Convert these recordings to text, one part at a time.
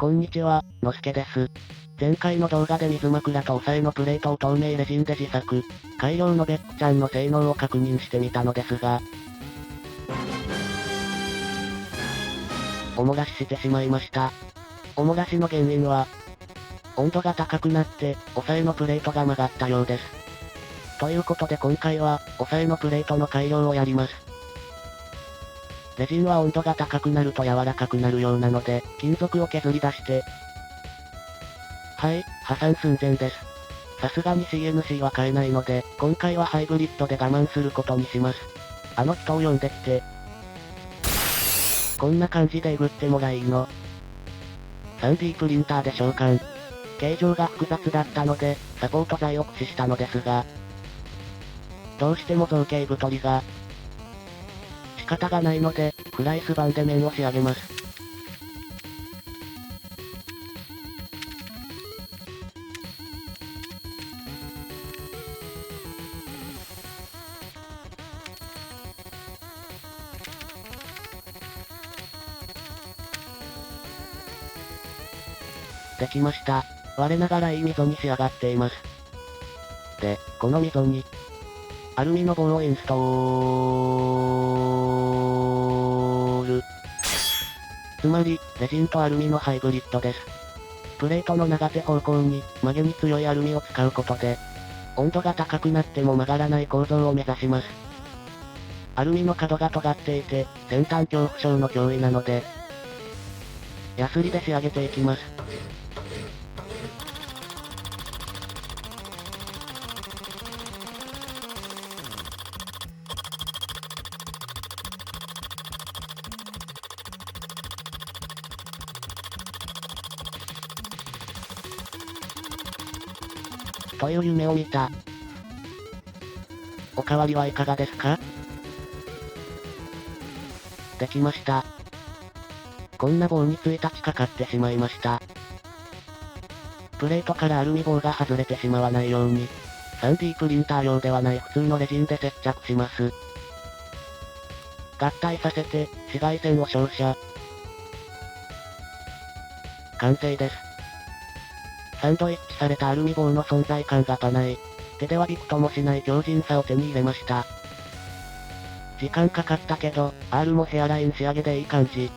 こんにちは、のすけです。前回の動画で水枕と押さえのプレートを透明レジンで自作、改良のベックちゃんの性能を確認してみたのですが、お漏らししてしまいました。お漏らしの原因は、温度が高くなって、押さえのプレートが曲がったようです。ということで今回は、押さえのプレートの改良をやります。レジンは温度が高くなると柔らかくなるようなので、金属を削り出して、はい、破産寸前です。さすがに CNC は買えないので、今回はハイブリッドで我慢することにします。あの人を呼んできて。こんな感じでえぐってもらいいの。3D プリンターで召喚。形状が複雑だったので、サポート材を駆使したのですが、どうしても造形太りが、仕方がないので、フライス板で面を仕上げます。できました。我ながらいい溝に仕上がっています。で、この溝に、アルミの棒をインストール。つまり、レジンとアルミのハイブリッドです。プレートの長手方向に、曲げに強いアルミを使うことで、温度が高くなっても曲がらない構造を目指します。アルミの角が尖っていて、先端恐怖症の脅威なので、ヤスリで仕上げていきます。という夢を見た。おかわりはいかがですか？できました。こんな棒についたちかかってしまいました。プレートからアルミ棒が外れてしまわないように、3D プリンター用ではない普通のレジンで接着します。合体させて、紫外線を照射。完成です。サンドイッチされたアルミ棒の存在感がパない。手ではびくともしない強靭さを手に入れました。時間かかったけど、R もヘアライン仕上げでいい感じ。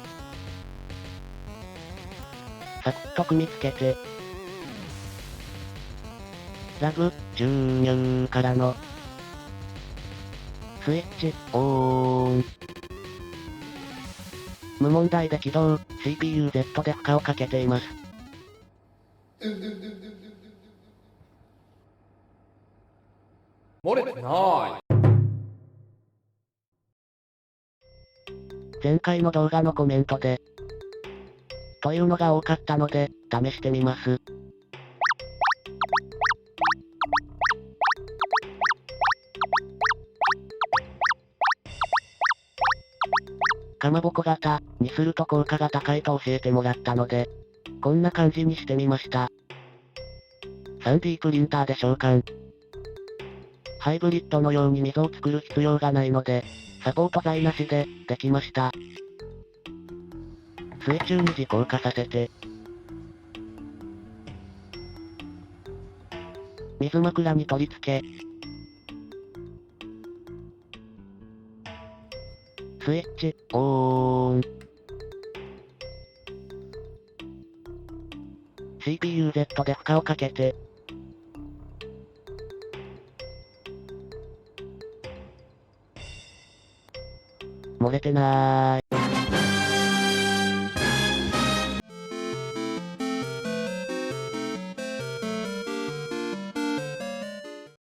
サクッと組み付けて。ラグ、注入からの。スイッチ、オン。無問題で起動、CPU-Z で負荷をかけています。漏れてない。前回の動画のコメントで、というのが多かったので、試してみます。かまぼこ型にすると効果が高いと教えてもらったので、こんな感じにしてみました。3D プリンターで召喚。ハイブリッドのように溝を作る必要がないので、サポート材なしで、できました。水中に自降下させて、水枕に取り付け、スイッチ、オン。CPU-Z で負荷をかけて、漏れてなーい。